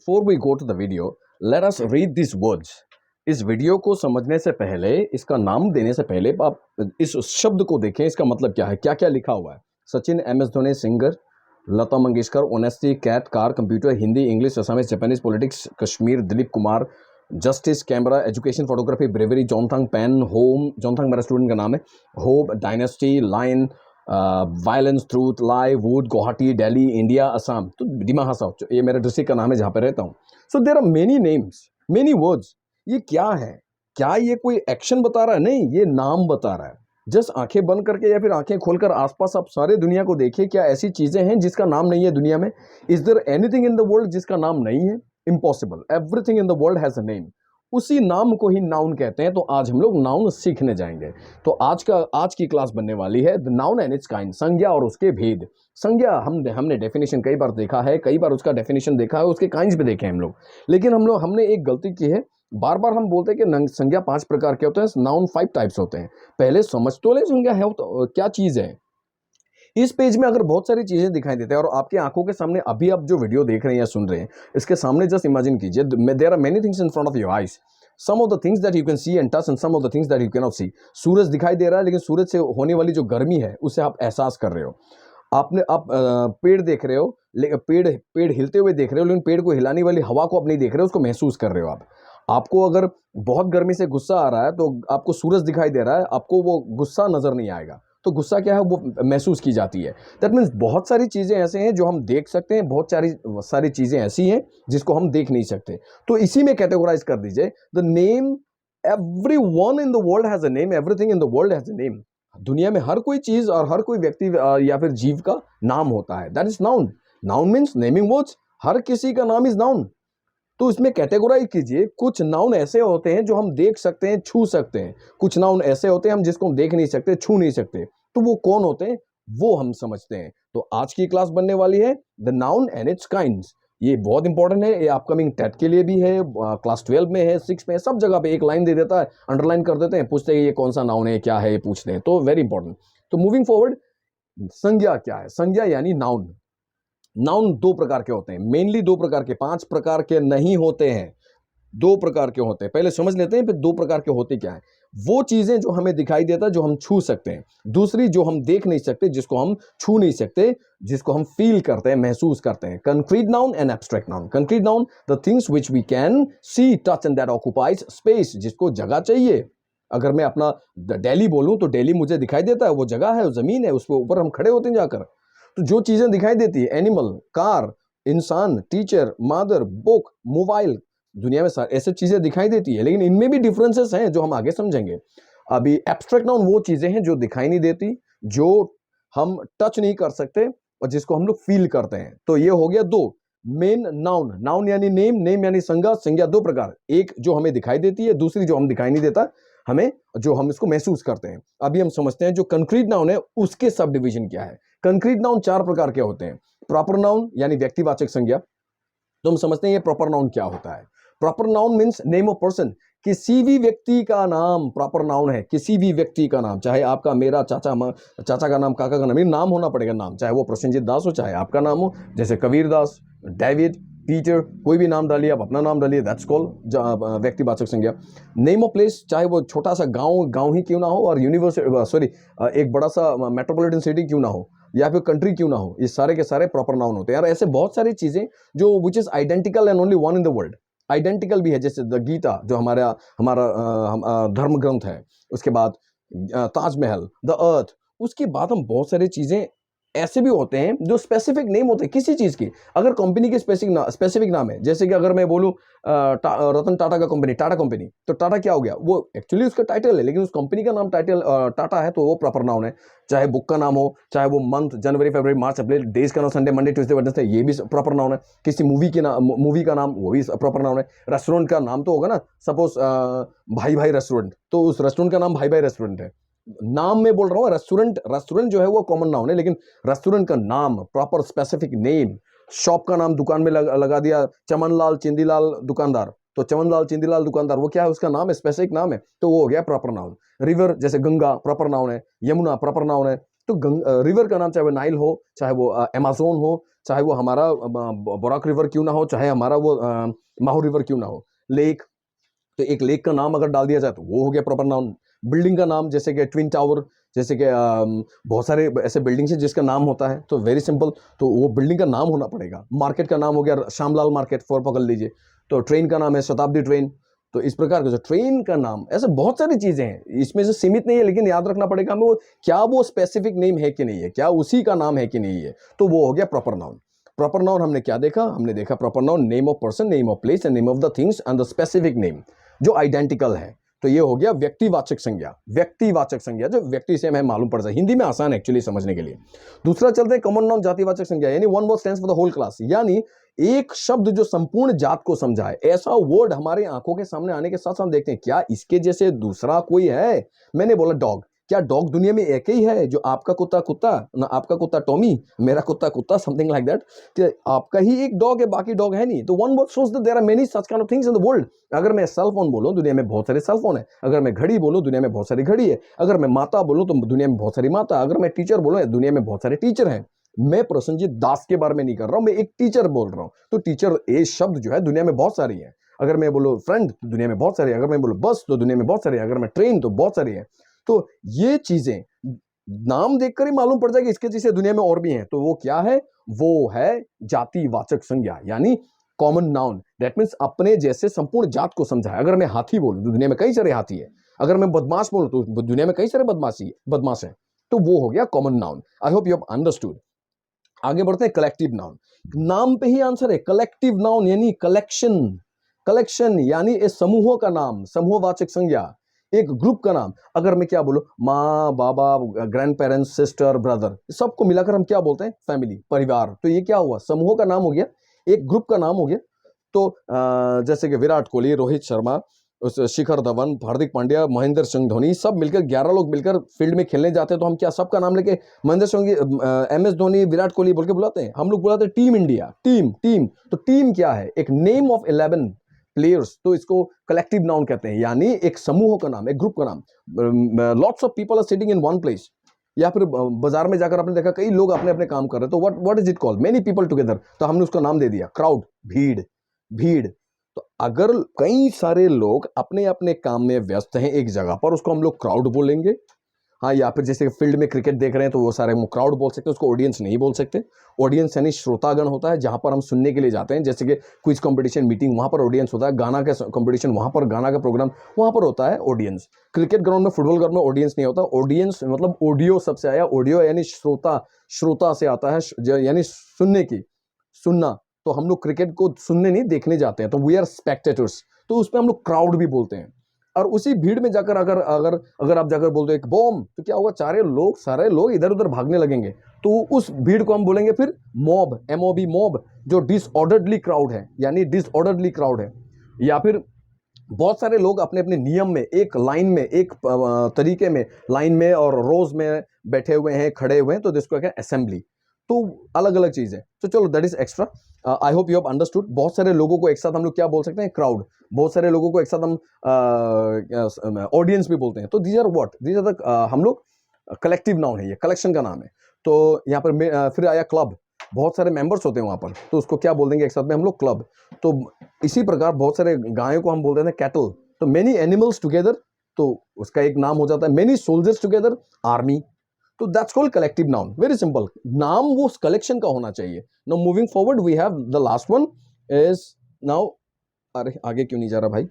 Before we go to the video, let us read these words. इस video को समझने से पहले, इसका नाम देने से पहले आप इस शब्द को देखें, इसका मतलब क्या है, क्या क्या लिखा हुआ है। Sachin, M S Dhoni, singer, Lata Mangeshkar, honesty, cat, car, computer, Hindi, English, Assamese, Japanese, politics, Kashmir, Dilip Kumar, justice, camera, education, photography, bravery, Jonthang, pen, home, Jonthang मेरा स्टूडेंट का नाम है, hope, dynasty, line, violence, truth, lie, wood, Guwahati, Delhi, India, Assam. तो डिमा हसाओ, ये मेरे डिस्ट्रिक्ट का नाम है जहाँ पे रहता हूँ। So there are many names, many words. ये क्या है? क्या ये कोई एक्शन बता रहा है? नहीं, ये नाम बता रहा है। जस्ट आंखें बंद करके या फिर आंखें खोलकर आसपास आप सारे दुनिया को देखिए, क्या ऐसी चीजें हैं जिसका नाम नहीं है दुनिया में? Is there anything in the world जिसका नाम नहीं है? Impossible. Everything in the world has a name. उसी नाम को ही नाउन कहते हैं। तो आज हम लोग नाउन सीखने जाएंगे। तो आज की क्लास बनने वाली है the noun and it's kind, संज्ञा और उसके भेद। संज्ञा हमने डेफिनेशन कई बार देखा है, कई बार उसका डेफिनेशन देखा है, उसके काइंड्स भी देखे हैं हम लोग। लेकिन हमने एक गलती की है। बार बार हम बोलते हैं कि संज्ञा 5 प्रकार के होते हैं, नाउन 5 टाइप्स होते हैं। पहले समझ तो ले संज्ञा है तो क्या चीज है। इस पेज में अगर बहुत सारी चीजें दिखाई देती है और आपकी आंखों के सामने अभी आप जो वीडियो देख रहे हैं या सुन रहे हैं, इसके सामने जस्ट इमेजिन कीजिए, there are many things in front of your eyes. Some of the things that you can see and touch and some of the things that you can not see. सूरज दिखाई दे रहा है, लेकिन सूरज से होने वाली जो गर्मी है उसे आप एहसास कर रहे हो। आप पेड़ देख रहे हो, पेड़ हिलते हुए देख रहे हो, लेकिन पेड़ को हिलाने वाली हवा को आप नहीं देख रहे हो, उसको महसूस कर रहे हो आप। आपको अगर बहुत गर्मी से गुस्सा आ रहा है तो आपको सूरज दिखाई दे रहा है, आपको वो गुस्सा नजर नहीं आएगा। तो गुस्सा क्या है, वो महसूस की जाती है। दैट मीन्स बहुत सारी चीजें ऐसे हैं जो हम देख सकते हैं, बहुत सारी चीजें ऐसी हैं जिसको हम देख नहीं सकते। तो इसी में कैटेगराइज कर दीजिए the name. Every one in the world has a name, everything in the world has a name. दुनिया में हर कोई चीज और हर कोई व्यक्ति या फिर जीव का नाम होता है। That is noun. Noun means naming words. हर किसी का नाम इज नाउन। तो इसमें कैटेगराइज कीजिए, कुछ नाउन ऐसे होते हैं जो हम देख सकते हैं, छू सकते हैं। कुछ नाउन ऐसे होते हैं हम जिसको हम देख नहीं सकते, छू नहीं सकते। तो वो कौन होते हैं, वो हम समझते हैं। तो आज की क्लास बनने वाली है the noun and it's kinds. ये बहुत इंपॉर्टेंट है। ये अपकमिंग टेट के लिए भी है, क्लास 12 में है, 6 में है, सब जगह पे एक लाइन दे देता है, अंडरलाइन कर देते हैं, पूछते हैं ये कौन सा नाउन है, क्या है, ये पूछते हैं। तो वेरी इंपॉर्टेंट। तो मूविंग फॉरवर्ड, संज्ञा क्या है? संज्ञा यानी नाउन। नाउन 2 प्रकार के होते हैं, मेनली 2 प्रकार के, 5 प्रकार के नहीं होते हैं। 2 प्रकार के होते हैं। पहले समझ लेते हैं फिर 2 प्रकार के होते क्या है। वो चीजें जो हमें दिखाई देता है, जो हम छू सकते हैं। दूसरी जो हम देख नहीं सकते, जिसको हम छू नहीं सकते, जिसको हम फील करते हैं, महसूस करते हैं। Concrete noun and abstract noun. Concrete noun the things which we can see, touch and that occupies space, जिसको जगह चाहिए। अगर मैं अपना दिल्ली बोलूं तो दिल्ली मुझे दिखाई देता है, वो जगह है, वो जमीन है, उसके ऊपर हम खड़े होते हैं जाकर। तो जो चीजें दिखाई देती है, एनिमल, कार, इंसान, टीचर, मदर, बुक, मोबाइल, दुनिया में ऐसे चीजें दिखाई देती है, लेकिन इनमें भी डिफरेंसेस हैं जो हम आगे समझेंगे। अभी एब्स्ट्रैक्ट नाउन वो चीजें हैं जो दिखाई नहीं देती, जो हम टच नहीं कर सकते और जिसको हम लोग फील करते हैं। तो ये हो गया 2 मेन नाउन। नाउन यानी नेम, नेम यानी संज्ञा। संज्ञा 2 प्रकार, एक जो हमें दिखाई देती है, दूसरी जो हम दिखाई नहीं देता हमें, जो हम इसको महसूस करते हैं। अभी हम समझते हैं जो कंक्रीट नाउन है उसके सब डिविजन क्या है। कंक्रीट नाउन 4 प्रकार के होते हैं। प्रॉपर नाउन यानी व्यक्तिवाचक संज्ञा। तो हम समझते हैं ये प्रॉपर नाउन क्या होता है। Proper noun means name of person, किसी भी व्यक्ति का नाम प्रॉपर नाउन है। किसी भी व्यक्ति का नाम, चाहे आपका, मेरा, चाचा का नाम, काका का नाम, ये नाम होना पड़ेगा नाम। चाहे वो प्रसेनजीत दास हो, चाहे आपका नाम हो, जैसे कबीर दास, डेविड, पीटर, कोई भी नाम डालिए, आप अपना नाम डालिए, दैट्स कॉल्ड व्यक्तिवाचक संज्ञा। नेम ऑफ प्लेस, चाहे वो छोटा सा गांव ही क्यों ना हो, और यूनिवर्सिटी एक बड़ा सा मेट्रोपॉलिटन सिटी क्यों ना हो, या फिर कंट्री क्यों ना हो, ये सारे के सारे प्रॉपर नाउन होते हैं। यार ऐसे बहुत सारी चीजें जो which is identical and only one in the world. Identical भी है, जैसे द गीता जो हमारा हमारा धर्म ग्रंथ है। उसके बाद ताजमहल, द अर्थ। उसके बाद हम बहुत सारी चीजें ऐसे भी होते हैं जो स्पेसिफिक नेम होते हैं किसी चीज की। अगर कंपनी के स्पेसिफिक नाम है, जैसे कि अगर मैं बोलूं रतन टाटा का कंपनी, टाटा कंपनी, तो टाटा क्या हो गया, वो एक्चुअली उसका टाइटल है, लेकिन उस कंपनी का नाम टाइटल टाटा है, तो वो प्रॉपर नाउन है। चाहे बुक का नाम हो, चाहे वो मंथ, जनवरी, फरवरी, मार्च, अप्रैल, डेज का नाम, संडे, मंडे, ट्यूसडे, वेडनेसडे, ये भी प्रॉपर नाउन है। किसी मूवी का नाम, वो भी प्रॉपर नाउन है। रेस्टोरेंट का नाम तो होगा ना, सपोज भाई भाई रेस्टोरेंट, तो उस रेस्टोरेंट का नाम भाई भाई रेस्टोरेंट है। नाम में बोल रहा हूँ, रेस्टोरेंट जो है वो कॉमन नाउन है, लेकिन रेस्टोरेंट का नाम, प्रॉपर स्पेसिफिक नेम। शॉप का नाम दुकान में लगा दिया, चमनलाल चिंदीलाल दुकानदार, तो चमनलाल चिंदीलाल दुकानदार, वो क्या है, उसका नाम है, स्पेसिफिक नाम है, तो वो हो गया प्रॉपर नाउन। रिवर जैसे गंगा प्रॉपर नाउन है, यमुना प्रॉपर नाउन है, तो रिवर का नाम चाहे वो नाइल हो, चाहे वो अमेज़न हो, चाहे वो हमारा बराक रिवर क्यों ना हो, चाहे हमारा वो माहो रिवर क्यों ना हो, लेक, तो एक लेक का नाम अगर डाल दिया जाए तो वो हो गया प्रॉपर नाउन। बिल्डिंग का नाम जैसे कि ट्विन टावर, जैसे कि बहुत सारे ऐसे बिल्डिंग्स हैं जिसका नाम होता है, तो वेरी सिंपल, तो वो बिल्डिंग का नाम होना पड़ेगा। मार्केट का नाम हो गया श्यामलाल मार्केट, फॉर पकड़ लीजिए। तो ट्रेन का नाम है शताब्दी ट्रेन। तो इस प्रकार का जो ट्रेन का नाम, ऐसे बहुत सारी चीजें हैं, इसमें से सीमित नहीं है, लेकिन याद रखना पड़ेगा हमें वो क्या वो स्पेसिफिक नेम है कि नहीं है, क्या उसी का नाम है कि नहीं है, तो वो हो गया प्रॉपर नाउन। प्रॉपर नाउन हमने क्या देखा, हमने देखा proper noun name of person, name of place and name of the things and the specific name जो आइडेंटिकल है। तो ये हो गया व्यक्तिवाचक संज्ञा। व्यक्तिवाचक संज्ञा जो व्यक्ति से हमें मालूम पड़ जाए, हिंदी में आसान है एक्चुअली समझने के लिए। दूसरा चलते हैं कॉमन नाउन जातिवाचक संज्ञा, यानी one word stands for the whole class, यानी एक शब्द जो संपूर्ण जात को समझाए। ऐसा वर्ड हमारे आंखों के सामने आने के साथ साथ देखते हैं क्या इसके जैसे दूसरा कोई है। मैंने बोला डॉग, क्या डॉग दुनिया में एक ही है, जो आपका कुत्ता कुत्ता ना, आपका कुत्ता टॉमी, मेरा कुत्ता कुत्ता, समथिंग लाइक दैट, कि आपका ही एक डॉग है, बाकी डॉग है नहीं। तो one word shows that there are many such kind of things in the world. अगर मैं सेल फोन बोलूं, दुनिया में बहुत सारे सेल फोन है। अगर मैं घड़ी बोलूं, दुनिया में बहुत सारी घड़ी है। अगर मैं माता बोलूं तो दुनिया में बहुत सारी माता। अगर मैं टीचर बोलूं, दुनिया में बहुत सारे टीचर हैं। मैं प्रसन्नजीत दास के बारे में नहीं कर रहा हूं, मैं एक टीचर बोल रहा हूं। तो टीचर ये शब्द जो है दुनिया में बहुत सारी है। अगर मैं बोलूं फ्रेंड तो दुनिया में बहुत सारी है। अगर मैं बोलूं बस तो दुनिया में बहुत सारी है। अगर मैं ट्रेन तो बहुत सारी है। तो ये चीजें नाम देखकर ही मालूम पड़ जाएगी इसके जैसे दुनिया में और भी हैं। तो वो क्या है, वो है जातिवाचक संज्ञा, यानी कॉमन नाउन। दैट मीन्स अपने जैसे संपूर्ण जात को समझाए। अगर मैं हाथी बोलूं तो दुनिया में कई सारे हाथी है। अगर मैं बदमाश बोलूं तो दुनिया में कई सारे बदमाश है। तो वो हो गया common noun. I hope you have understood. आगे बढ़ते हैं कलेक्टिव नाउन। नाम पे ही आंसर है। कलेक्टिव नाउन यानी कलेक्शन, कलेक्शन यानी इस समूहों का नाम, समूहवाचक संज्ञा, एक ग्रुप का नाम। अगर मैं क्या बोलूं, माँ बाबा, ग्रैंड पेरेंट्स, सिस्टर, ब्रदर, सबको मिलाकर हम क्या बोलते हैं, फैमिली, परिवार। तो ये क्या हुआ, समूहों का नाम हो गया, एक ग्रुप का नाम हो गया। तो जैसे कि विराट कोहली, रोहित शर्मा, उस शिखर धवन, हार्दिक पांड्या, महेंद्र सिंह धोनी, सब मिलकर 11 लोग मिलकर फील्ड में खेलने जाते हैं। तो हम क्या सबका नाम लेके महेंद्र सिंह, MS धोनी, विराट कोहली बोल के बुलाते हैं। हम लोग बुलाते हैं टीम इंडिया, टीम टीम। तो टीम क्या है, एक नेम ऑफ 11 प्लेयर्स। तो इसको कलेक्टिव नाउन कहते हैं, यानी एक समूह का नाम, एक ग्रुप का नाम। Lots of people are sitting in one place. या फिर बाजार में जाकर आपने देखा कई लोग अपने अपने काम कर रहे हैं, तो what is it called, many people together. तो हमने उसका नाम दे दिया क्राउड, भीड़, भीड़। तो अगर कई सारे लोग अपने अपने काम में व्यस्त हैं एक जगह पर, उसको हम लोग क्राउड बोलेंगे। हाँ, या फिर जैसे फील्ड में क्रिकेट देख रहे हैं तो वो सारे हम क्राउड बोल सकते हैं, उसको ऑडियंस नहीं बोल सकते। ऑडियंस यानी श्रोतागण होता है, जहां पर हम सुनने के लिए जाते हैं। जैसे कि क्विज कंपटीशन, मीटिंग, वहां पर ऑडियंस होता है। गाना का कंपटीशन, वहां पर गाना का प्रोग्राम, वहां पर होता है ऑडियंस। क्रिकेट ग्राउंड में, फुटबॉल ग्राउंड में ऑडियंस नहीं होता। ऑडियंस मतलब ऑडियो सबसे आया, ऑडियो यानी श्रोता, श्रोता से आता है, यानी सुनने की, सुनना। तो हम लोग क्रिकेट को सुनने नहीं, देखने जाते हैं, तो वी आर स्पेक्टेटर्स। तो उसमें हम लोग क्राउड भी बोलते हैं। और उसी भीड़ में जाकर अगर अगर अगर आप जाकर बोल दो एक बॉम्ब, तो क्या होगा, सारे लोग इधर उधर भागने लगेंगे। तो उस भीड़ को हम बोलेंगे फिर मॉब, MOB, मॉब, जो डिसऑर्डरली क्राउड है, यानी डिसऑर्डरली क्राउड है। या फिर बहुत सारे लोग अपने अपने नियम में, एक लाइन में, एक तरीके में, लाइन में और रोज में बैठे हुए हैं, खड़े हुए हैं, तो जिसको क्या असेंबली। तो अलग अलग चीज है। तो चलो that is extra. I hope you have understood. बहुत सारे लोगों को एक साथ हम लोग क्या बोल सकते हैं, क्राउड। बहुत सारे लोगों को एक साथ हम ऑडियंस भी बोलते हैं। तो these are what, these are the, हम लोग कलेक्टिव नाउन है, ये कलेक्शन का नाम है। तो यहाँ पर फिर आया क्लब। बहुत सारे मेंबर्स होते हैं वहां पर, तो उसको क्या बोल देंगे एक साथ में हम लोग, क्लब। तो इसी प्रकार बहुत सारे गायों को हम बोलते हैं कैटल। तो मेनी एनिमल्स टुगेदर, तो उसका एक नाम हो जाता है। Many soldiers together, army. तो that's called collective noun. Very simple, नाम वो उस कलेक्शन का होना चाहिए। Now moving forward we have the last one is now, अरे आगे क्यों नहीं जा रहा भाई,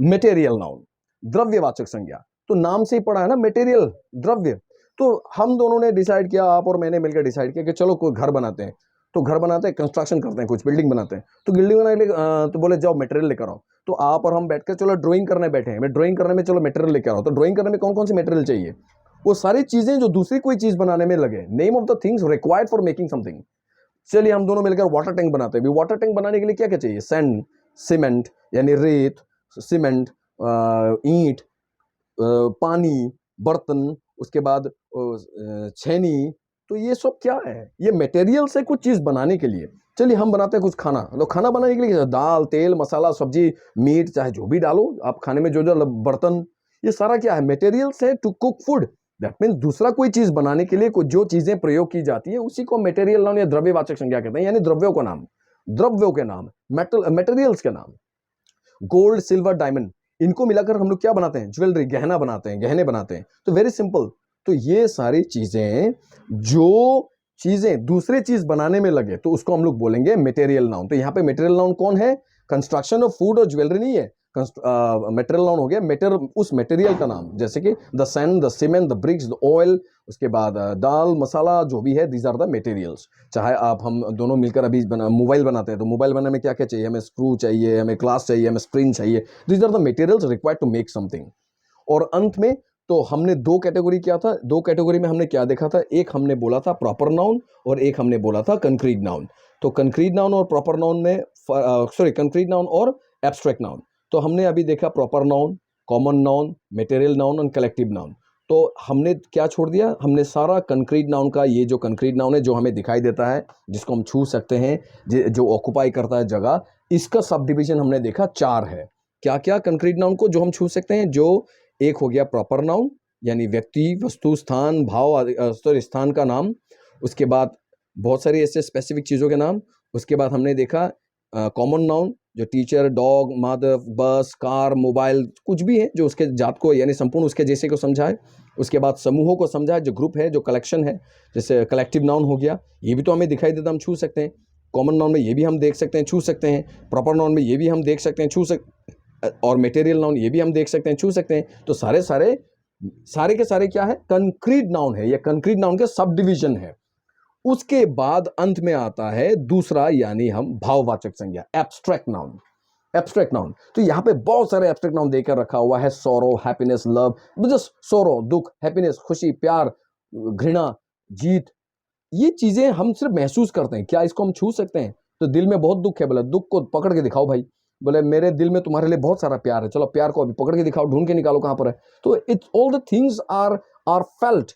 मटेरियल नाउन, द्रव्यवाचक संज्ञा। तो नाम से ही पढ़ा है ना, मटेरियल, द्रव्य। तो हम दोनों ने डिसाइड किया, आप और मैंने मिलकर डिसाइड किया कि चलो कोई घर बनाते हैं। तो घर बनाते हैं, कंस्ट्रक्शन करते हैं, कुछ बिल्डिंग बनाते हैं। तो बिल्डिंग बनाने के लिए तो बोले जाओ मटेरियल लेकर आओ। तो आप और हम बैठकर चलो ड्राइंग करने बैठे हैं। मैं ड्राइंग करने में चलो मटेरियल लेकर आओ। तो ड्राइंग करने में कौन कौन सी मटेरियल चाहिए, वो सारी चीजें जो दूसरी कोई चीज बनाने में लगे। Name of the things required for making something. चलिए हम दोनों मिलकर वाटर टैंक बनाते हैं। वाटर टैंक बनाने के लिए क्या क्या चाहिए, सैंड, सीमेंट यानी रेत, सीमेंट, ईंट, पानी, बर्तन, उसके बाद छेनी। तो ये सब क्या है, ये मटेरियल से कुछ चीज बनाने के लिए। चलिए हम बनाते हैं कुछ खाना। तो खाना बनाने के लिए दाल, तेल, मसाला, सब्जी, मीट, चाहे जो भी डालो आप खाने में, जो जो बर्तन, ये सारा क्या है, मटेरियल्स है to cook food. That means दूसरा कोई चीज बनाने के लिए जो चीजें प्रयोग की जाती है उसी को मटेरियल नाउन या द्रव्यवाचक संज्ञा कहते हैं, यानी द्रव्यों का नाम, द्रव्यों के नाम, मटेरियल्स के नाम। गोल्ड, सिल्वर, डायमंड, इनको मिलाकर हम लोग क्या बनाते हैं, ज्वेलरी, गहना बनाते हैं, गहने बनाते हैं। तो वेरी सिंपल, तो ये सारी चीजें जो चीजें दूसरे चीज बनाने में लगे तो उसको हम लोग बोलेंगे मटेरियल नाउन। तो यहाँ पे मटेरियल नाउन कौन है, कंस्ट्रक्शन ऑफ फूड और ज्वेलरी नहीं है, मटेरियल नाउन हो गया उस मटेरियल का नाम, जैसे कि the sand, the cement, the bricks, the oil, उसके बाद दाल, मसाला, जो भी है, दीज आर द मटेरियल्स। चाहे आप हम दोनों मिलकर अभी मोबाइल बनाते हैं, तो मोबाइल बनाने में क्या क्या चाहिए, हमें स्क्रू चाहिए, हमें ग्लास चाहिए, हमें स्क्रीन चाहिए, these are the materials required to make something. और अंत में तो हमने दो कैटेगरी किया था, दो कैटेगरी में हमने क्या देखा था, एक हमने बोला था प्रॉपर नाउन और एक हमने बोला था कंक्रीट नाउन। तो कंक्रीट नाउन और प्रॉपर नाउन में कंक्रीट नाउन और एब्स्ट्रैक्ट नाउन। तो हमने अभी देखा proper noun, common noun, material noun और कलेक्टिव नाउन। तो हमने क्या छोड़ दिया, हमने सारा कंक्रीट नाउन का, ये जो कंक्रीट नाउन है जो हमें दिखाई देता है, जिसको हम छू सकते हैं, जो ऑक्युपाई करता है जगह, इसका सब डिविजन हमने देखा 4 है। क्या क्या कंक्रीट नाउन को जो हम छू सकते हैं, जो एक हो गया प्रॉपर नाउन, यानी व्यक्ति, वस्तु, स्थान, भाव, स्थान का नाम। उसके बाद बहुत सारी ऐसे स्पेसिफिक चीज़ों के नाम। उसके बाद हमने देखा कॉमन नाउन, जो टीचर, डॉग, मदर, बस, कार, मोबाइल, कुछ भी है जो उसके जात को यानी संपूर्ण उसके जैसे को समझाए। उसके बाद समूहों को समझाए, जो ग्रुप है, जो कलेक्शन है, जैसे कलेक्टिव नाउन हो गया, ये भी तो हमें दिखाई देता, हम छू सकते हैं। कॉमन नाउन में ये भी हम देख सकते हैं, छू सकते हैं। प्रॉपर नाउन में ये भी हम देख सकते हैं, छू सकते, और मटेरियल नाउन ये भी हम देख सकते हैं, छू सकते हैं। तो सारे के सारे क्या है, कंक्रीट नाउन है, ये कंक्रीट नाउन के सब डिवीजन है। उसके बाद अंत में आता है दूसरा, यानी हम भाववाचक संज्ञा, एब्स्ट्रैक्ट नाउन। एब्स्ट्रैक्ट नाउन, तो यहां पे बहुत सारे एब्स्ट्रैक्ट नाउन देकर रखा हुआ है, सोरो, हैप्पीनेस, लव, जस्ट सोरो, दुख, हैप्पीनेस, खुशी, प्यार, घृणा, जीत, ये चीजें हम सिर्फ महसूस करते हैं। क्या इसको हम छू सकते हैं? तो दिल में बहुत दुख है, बोले दुख को पकड़ के दिखाओ भाई, बोले मेरे दिल में तुम्हारे लिए बहुत सारा प्यार है, चलो प्यार को अभी पकड़ के दिखाओ, ढूंढ के निकालो कहां पर है। तो it's all the things are felt,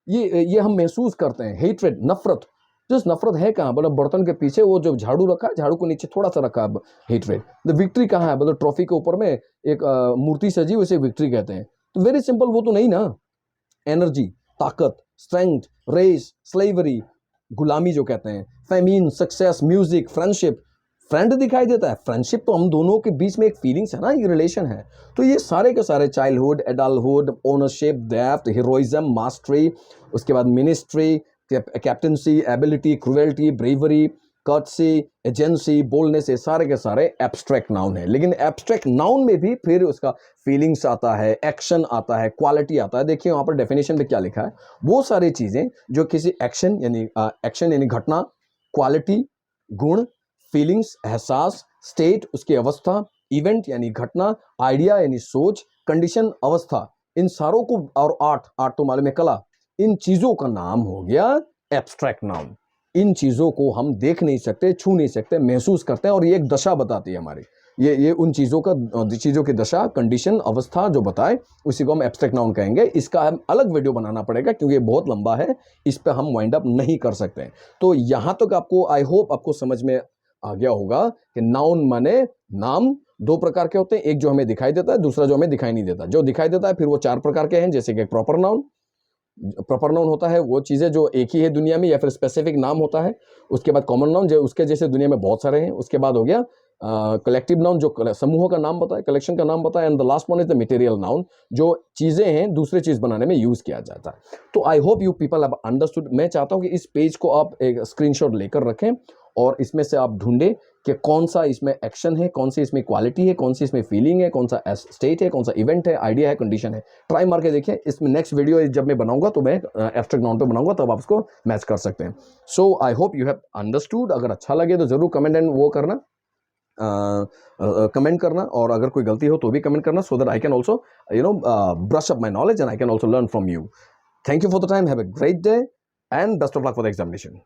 ये हम महसूस करते हैं। हेट्रेड, नफरत, जस्ट नफरत है कहाँ, बोले बर्तन के पीछे वो जो झाड़ू रखा है, झाड़ू को नीचे थोड़ा सा रखा है हेट्रेड। द विक्ट्री कहाँ है, बोले ट्रॉफी के ऊपर में एक मूर्ति सजी, उसे विक्ट्री कहते हैं। तो वेरी सिंपल, वो तो नहीं ना। एनर्जी, ताकत, स्ट्रेंथ, रेस, स्लेवरी, गुलामी जो कहते हैं, famine, success, music, friendship, friend दिखाई देता है, फ्रेंडशिप तो हम दोनों के बीच में एक फीलिंग्स है ना, ये रिलेशन है। तो ये सारे के सारे, childhood, adulthood, ownership, depth, heroism, mastery, उसके बाद ministry, captaincy, ability, cruelty, bravery, courtesy, agency, boldness, ये सारे के सारे एब्स्ट्रैक्ट नाउन है। लेकिन एब्स्ट्रैक्ट नाउन में भी फिर उसका फीलिंग्स आता है, एक्शन आता है, क्वालिटी आता है। देखिए वहां पर डेफिनेशन में क्या लिखा है, वो सारी चीजें जो किसी एक्शन यानी घटना, क्वालिटी, गुण, फीलिंग्स, एहसास, स्टेट, उसकी अवस्था, इवेंट यानी घटना, आइडिया यानी सोच, कंडीशन, अवस्था, इन सारों को, और आर्ट तो मालूम है कला, इन चीजों का नाम हो गया एब्स्ट्रैक्ट नाउन। इन चीजों को हम देख नहीं सकते, छू नहीं सकते, महसूस करते हैं, और ये एक दशा बताती है हमारी। ये उन चीजों की दशा, कंडीशन, अवस्था जो बताए, उसी को हम एब्स्ट्रैक्ट नाउन कहेंगे। इसका हम अलग वीडियो बनाना पड़ेगा क्योंकि ये बहुत लंबा है, इस पर हम वाइंड अप नहीं कर सकते। तो यहां तक आपको, आई होप आपको समझ में आ गया होगा कि नाउन माने नाम, दो प्रकार के होते हैं, एक जो हमें दिखाई देता है, दूसरा जो हमें दिखाई नहीं देता। जो दिखाई देता है फिर वो 4 प्रकार के हैं, जैसे कि प्रॉपर नाउन। प्रॉपर नाउन होता है वो चीजें जो एक ही है दुनिया में, या फिर स्पेसिफिक नाम होता है। उसके बाद कॉमन नाउन, जो उसके जैसे दुनिया में बहुत सारे हैं। उसके बाद हो गया कलेक्टिव नाउन, जो समूहों का नाम बताए, कलेक्शन का नाम बताए। And the last one is the material noun, जो चीजें हैं दूसरे चीज बनाने में यूज किया जाता है। तो आई hope you people have understood. मैं चाहता हूं कि इस पेज को आप एक स्क्रीनशॉट लेकर रखें और इसमें से आप ढूंढें कि कौन सा इसमें एक्शन है, कौन सी इसमें क्वालिटी है, कौन सी इसमें फीलिंग है, कौन सा स्टेट है, कौन सा इवेंट है, आइडिया है, कंडीशन है। ट्राई मार के देखिए। इसमें नेक्स्ट वीडियो जब मैं बनाऊंगा तो मैं एब्स्ट्रैक्ट नाउन पे बनाऊंगा, तब आप उसको मैच कर सकते हैं। So I hope you have understood. अगर अच्छा लगे तो जरूर कमेंट एंड वो करना, कमेंट करना, और अगर कोई गलती हो तो भी कमेंट करना, so that I can also brush up my knowledge and I can also learn from you. Thank you for the time, have a great day and best of luck for the examination.